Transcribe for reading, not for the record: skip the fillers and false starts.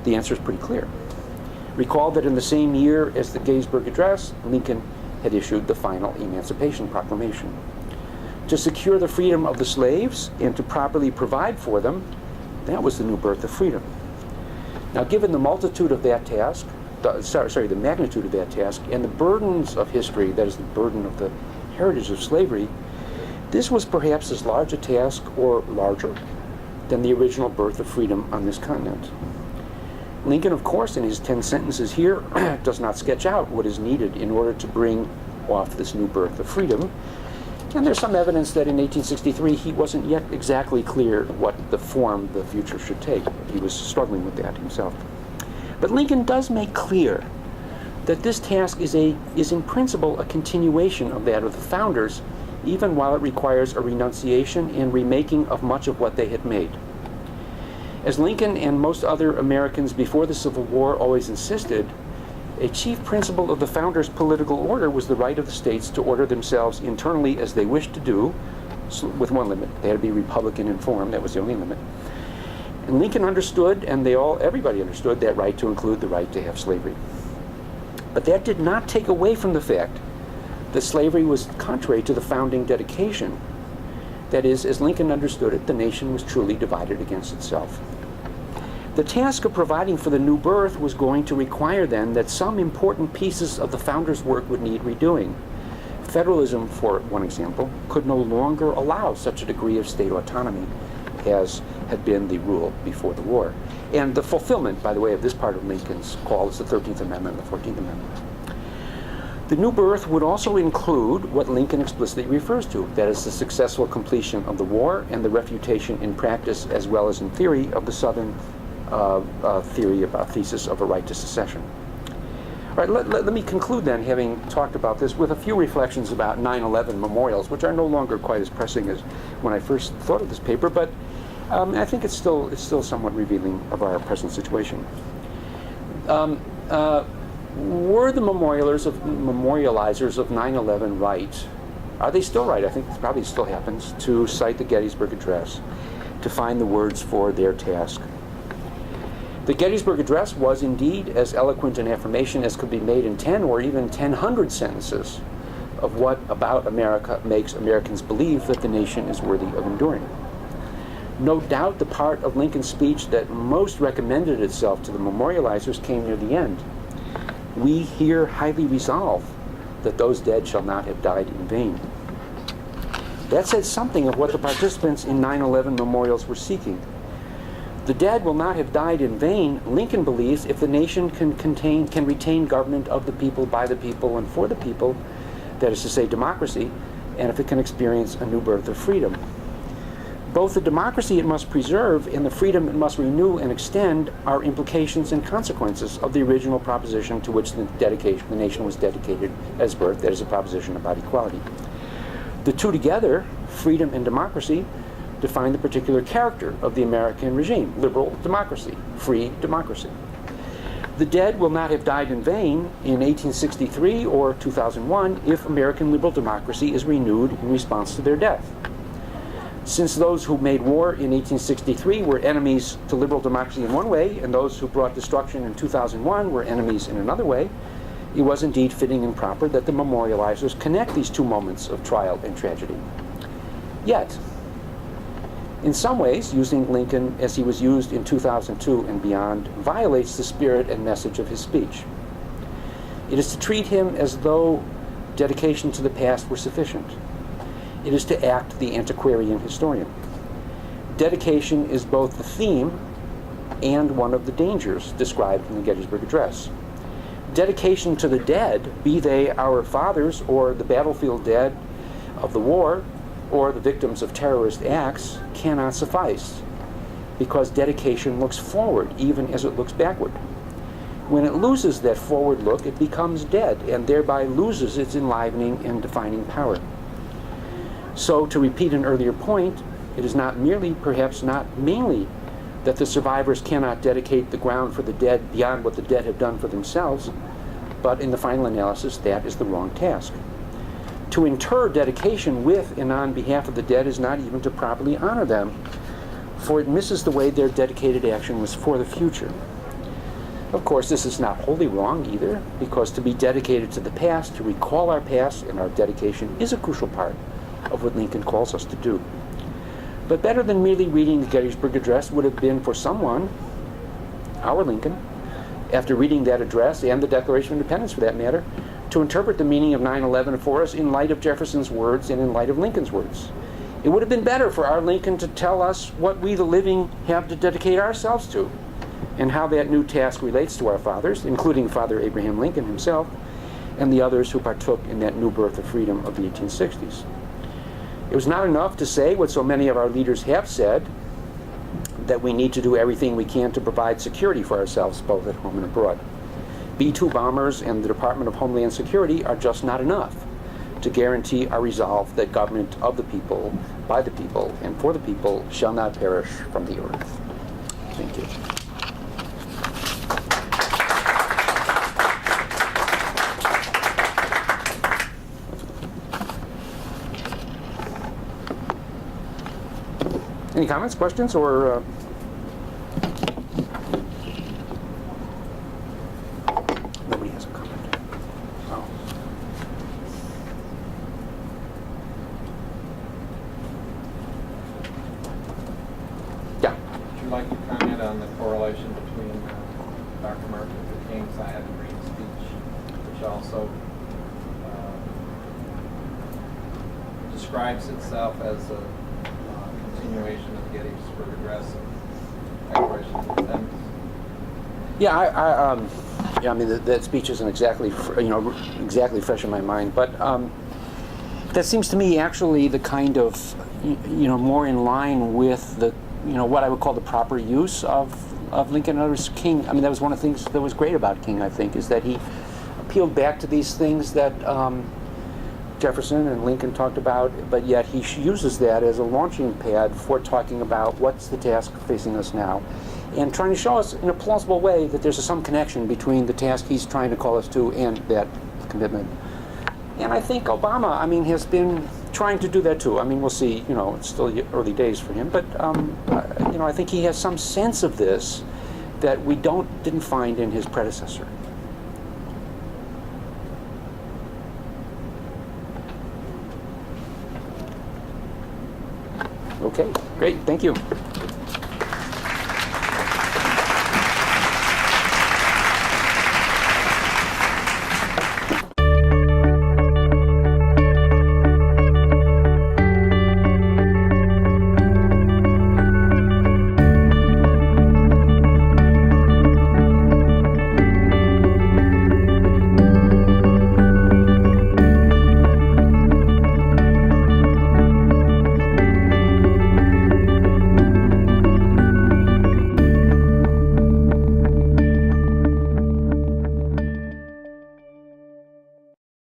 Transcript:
The answer is pretty clear. Recall that in the same year as the Gettysburg Address, Lincoln had issued the final Emancipation Proclamation. To secure the freedom of the slaves and to properly provide for them, that was the new birth of freedom. Now, given the multitude of that task, the magnitude of that task, and the burdens of history, that is the burden of the heritage of slavery, this was perhaps as large a task or larger than the original birth of freedom on this continent. Lincoln, of course, in his 10 sentences here, does not sketch out what is needed in order to bring off this new birth of freedom. And there's some evidence that in 1863 he wasn't yet exactly clear what the form the future should take. He was struggling with that himself. But Lincoln does make clear that this task is in principle a continuation of that of the founders, even while it requires a renunciation and remaking of much of what they had made. As Lincoln and most other Americans before the Civil War always insisted, a chief principle of the founders' political order was the right of the states to order themselves internally as they wished to do, with one limit. They had to be Republican in form. That was the only limit. And Lincoln understood, and everybody understood, that right to include the right to have slavery. But that did not take away from the fact that slavery was contrary to the founding dedication. That is, as Lincoln understood it, the nation was truly divided against itself. The task of providing for the new birth was going to require then that some important pieces of the founders' work would need redoing. Federalism, for one example, could no longer allow such a degree of state autonomy as had been the rule before the war. And the fulfillment, by the way, of this part of Lincoln's call is the 13th Amendment and the 14th Amendment. The new birth would also include what Lincoln explicitly refers to, that is the successful completion of the war and the refutation in practice as well as in theory of the Southern thesis of a right to secession. All right, let me conclude then, having talked about this, with a few reflections about 9/11 memorials, which are no longer quite as pressing as when I first thought of this paper, but I think it's still somewhat revealing of our present situation. Were the memorializers of 9/11 right? Are they still right? I think it probably still happens to cite the Gettysburg Address to find the words for their task. The Gettysburg Address was indeed as eloquent an affirmation as could be made in 10 or even 1,000 sentences of what about America makes Americans believe that the nation is worthy of enduring. No doubt the part of Lincoln's speech that most recommended itself to the memorializers came near the end. We here highly resolve that those dead shall not have died in vain. That said something of what the participants in 9/11 memorials were seeking. The dead will not have died in vain, Lincoln believes, if the nation can retain government of the people, by the people, and for the people, that is to say democracy, and if it can experience a new birth of freedom. Both the democracy it must preserve and the freedom it must renew and extend are implications and consequences of the original proposition to which the nation was dedicated as birth, that is a proposition about equality. The two together, freedom and democracy, define the particular character of the American regime: liberal democracy, free democracy. The dead will not have died in vain in 1863 or 2001 if American liberal democracy is renewed in response to their death. Since those who made war in 1863 were enemies to liberal democracy in one way, and those who brought destruction in 2001 were enemies in another way, it was indeed fitting and proper that the memorializers connect these two moments of trial and tragedy. Yet, in some ways, using Lincoln as he was used in 2002 and beyond violates the spirit and message of his speech. It is to treat him as though dedication to the past were sufficient. It is to act the antiquarian historian. Dedication is both the theme and one of the dangers described in the Gettysburg Address. Dedication to the dead, be they our fathers or the battlefield dead of the war, or the victims of terrorist acts, cannot suffice, because dedication looks forward even as it looks backward. When it loses that forward look, it becomes dead and thereby loses its enlivening and defining power. So, to repeat an earlier point, it is not merely, perhaps not mainly, that the survivors cannot dedicate the ground for the dead beyond what the dead have done for themselves, but in the final analysis, that is the wrong task. To inter dedication with and on behalf of the dead is not even to properly honor them, for it misses the way their dedicated action was for the future. Of course, this is not wholly wrong either, because to be dedicated to the past, to recall our past in our dedication, is a crucial part of what Lincoln calls us to do. But better than merely reading the Gettysburg Address would have been for someone, our Lincoln, after reading that address, and the Declaration of Independence for that matter, to interpret the meaning of 9/11 for us in light of Jefferson's words and in light of Lincoln's words. It would have been better for our Lincoln to tell us what we, the living, have to dedicate ourselves to, and how that new task relates to our fathers, including Father Abraham Lincoln himself, and the others who partook in that new birth of freedom of the 1860s. It was not enough to say what so many of our leaders have said, that we need to do everything we can to provide security for ourselves, both at home and abroad. B-2 bombers and the Department of Homeland Security are just not enough to guarantee our resolve that government of the people, by the people, and for the people shall not perish from the earth. Thank you. Any comments, questions, or nobody has a comment? Oh. Yeah. Would you like to comment on the correlation between Dr. Martin Luther King's I Have a Dream speech, which also describes itself as a continuation of the Gettysburg Address and Declaration of Independence? Yeah, I mean that speech isn't exactly fresh in my mind, but that seems to me actually the kind of more in line with the what I would call the proper use of Lincoln and others. King. I mean, that was one of the things that was great about King. I think is that he appealed back to these things that Jefferson and Lincoln talked about, but yet he uses that as a launching pad for talking about what's the task facing us now, and trying to show us in a plausible way that there's some connection between the task he's trying to call us to and that commitment. And I think Obama, has been trying to do that too. I mean, we'll see. It's still early days for him, but I think he has some sense of this that we didn't find in his predecessor. Okay, great, thank you.